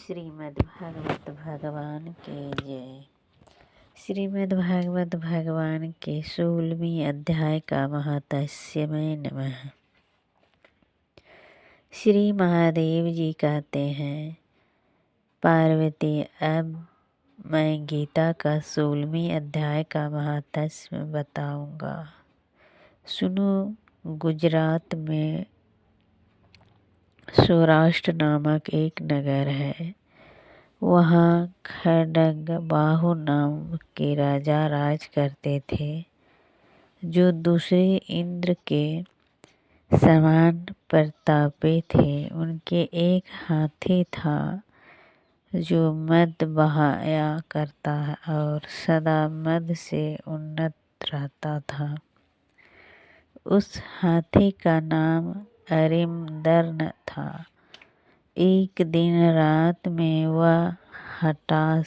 श्रीमद्भागवत भगवान के जय। श्रीमद्भागवत भगवान के 16वीं अध्याय का महात्म्य नमः। श्री महादेव जी कहते हैं, पार्वती, अब मैं गीता का 16वीं अध्याय का महात्म्य बताऊंगा। सुनो। गुजरात में सौराष्ट्र नामक एक नगर है। वहाँ खड्गबाहु नाम के राजा राज करते थे, जो दूसरे इंद्र के समान प्रतापी थे। उनके एक हाथी था जो मद बहाया करता और सदा मद से उन्नत रहता था। उस हाथी का नाम अरिमर्दन था। एक दिन रात में वह हठात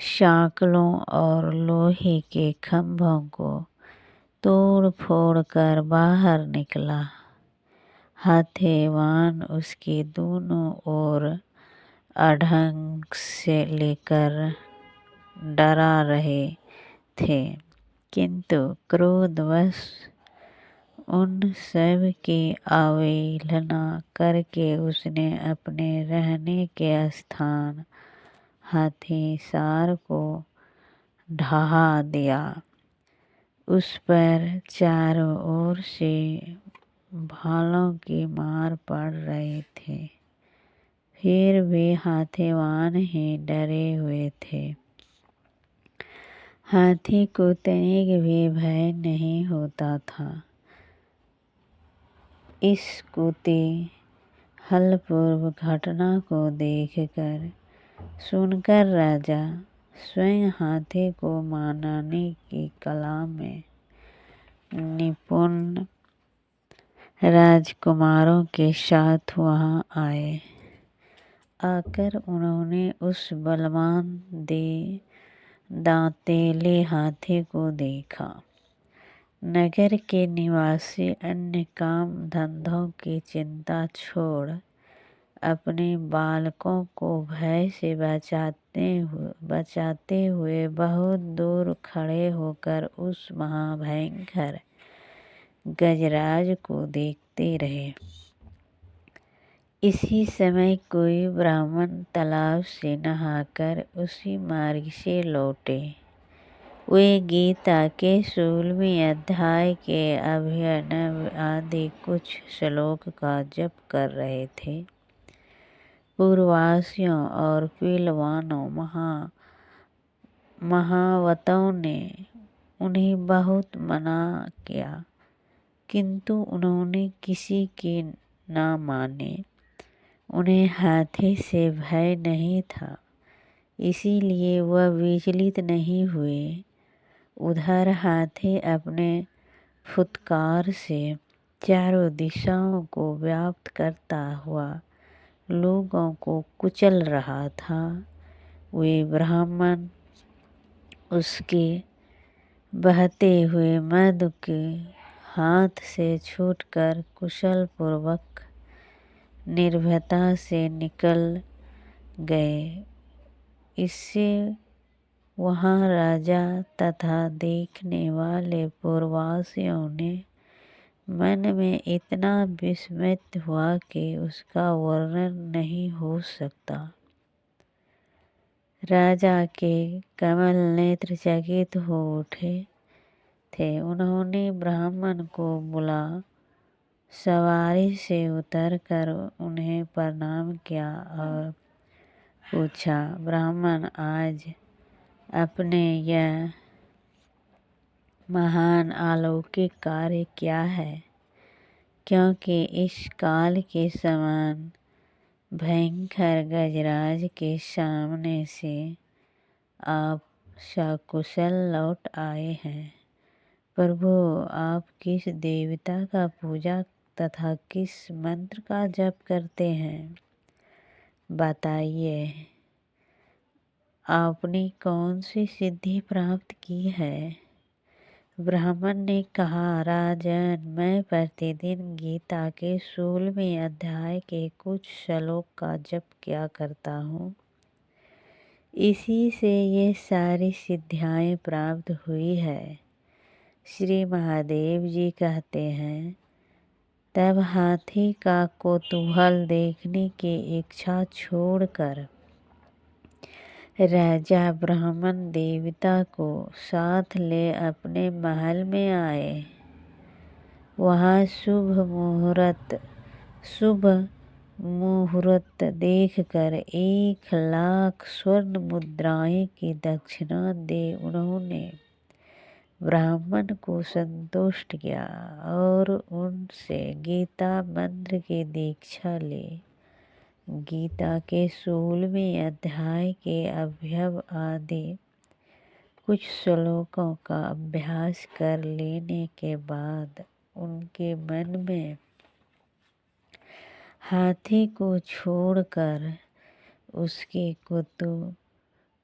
शाकलों और लोहे के खंभों को तोड़ फोड़ कर बाहर निकला। हाथीवान उसके दोनों ओर अढंग से लेकर डरा रहे थे, किंतु क्रोधवश उन सब की अवहेलना करके उसने अपने रहने के स्थान हाथीसार को ढहा दिया। उस पर चारों ओर से भालों की मार पड़ रही थी, फिर भी हाथीवान ही डरे हुए थे। हाथी को तनिक भी भय नहीं होता था। इस कुतूहलपूर्ण घटना को देखकर सुनकर राजा स्वयं हाथी को मारने की कला में निपुण राजकुमारों के साथ वहां आए। आकर उन्होंने उस बलवान दांतेले हाथी को देखा। नगर के निवासी अन्य काम धंधों की चिंता छोड़ अपने बालकों को भय से बचाते हुए बहुत दूर खड़े होकर उस महाभयंकर गजराज को देखते रहे। इसी समय कोई ब्राह्मण तालाब से नहाकर उसी मार्ग से लौटे। वे गीता के 16वें अध्याय के अभिनव आदि कुछ श्लोक का जप कर रहे थे। पूर्ववासियों और पीलवानों महावतों ने उन्हें बहुत मना किया, किंतु उन्होंने किसी की न माने। उन्हें हाथी से भय नहीं था, इसीलिए वह विचलित नहीं हुए। उधर हाथी अपने फुत्कार से चारों दिशाओं को व्याप्त करता हुआ लोगों को कुचल रहा था। वे ब्राह्मण उसके बहते हुए मद के हाथ से छूटकर कुशल पूर्वक निर्भयता से निकल गए। इससे वहाँ राजा तथा देखने वाले पूर्ववासियों ने मन में इतना विस्मित हुआ कि उसका वर्णन नहीं हो सकता। राजा के कमल नेत्र चकित हो उठे थे। उन्होंने ब्राह्मण को बुला सवारी से उतरकर उन्हें प्रणाम किया और पूछा, ब्राह्मण, आज अपने यह महान अलौकिक कार्य क्या है? क्योंकि इस काल के समान भयंकर गजराज के सामने से आप सकुशल लौट आए हैं। प्रभु, आप किस देवता का पूजा तथा किस मंत्र का जप करते हैं? बताइए, आपने कौन सी सिद्धि प्राप्त की है? ब्राह्मण ने कहा, राजन, मैं प्रतिदिन गीता के 16वें अध्याय के कुछ श्लोक का जप किया करता हूँ। इसी से ये सारी सिद्धियाँ प्राप्त हुई है। श्री महादेव जी कहते हैं, तब हाथी का कौतूहल देखने की इच्छा छोड़कर राजा ब्राह्मण देवता को साथ ले अपने महल में आए। वहाँ शुभ मुहूर्त देखकर 1,00,000 स्वर्ण मुद्राएं की दक्षिणा दे उन्होंने ब्राह्मण को संतुष्ट किया और उनसे गीता मंत्र की दीक्षा ली। गीता के 16वें अध्याय के अभ्यव आदि कुछ श्लोकों का अभ्यास कर लेने के बाद उनके मन में हाथी को छोड़कर उसके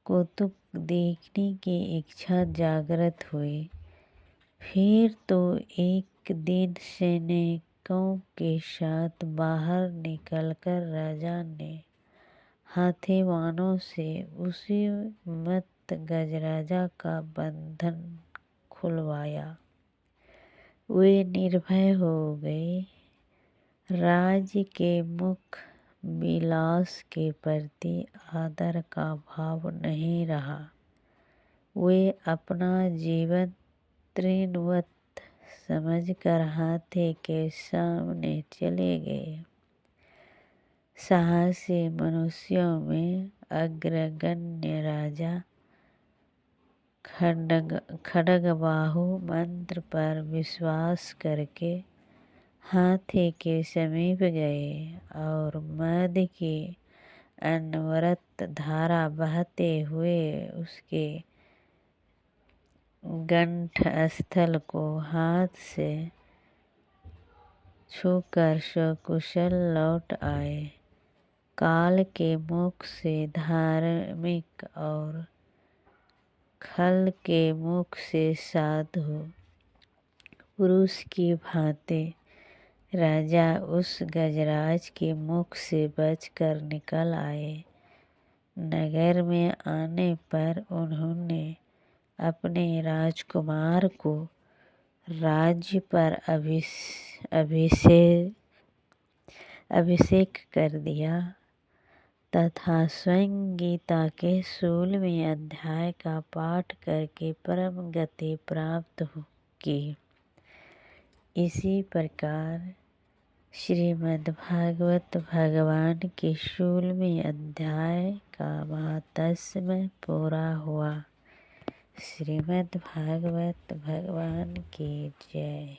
कौतुक देखने की इच्छा जागृत हुई। फिर तो एक दिन सैनिकों के साथ बाहर निकलकर राजा ने हाथीवानों से उसी मत गजराजा का बंधन खुलवाया। वे निर्भय हो गए। राज्य के मुख विलास के प्रति आदर का भाव नहीं रहा। वे अपना जीवन तृणवत समझकर हाथी के सामने चले गए। साहसी मनुष्यों में अग्रगण्य राजा खड्गबाहु मंत्र पर विश्वास करके हाथी के समीप गए और मद की अनवरत धारा बहते हुए उसके कंठस्थल को हाथ से छूकर सकुशल लौट आए। काल के मुख से धार्मिक और खल के मुख से साधु पुरुष की भांति राजा उस गजराज के मुख से बचकर निकल आए। नगर में आने पर उन्होंने अपने राजकुमार को राज्य पर अभिषेक कर दिया तथा स्वयं गीता के 16वें अध्याय का पाठ करके परम गति प्राप्त की। इसी प्रकार श्रीमद्भागवत भगवान के 16वें अध्याय का महात्म्य पूरा हुआ। श्रीमद्भागवत भगवान की जय।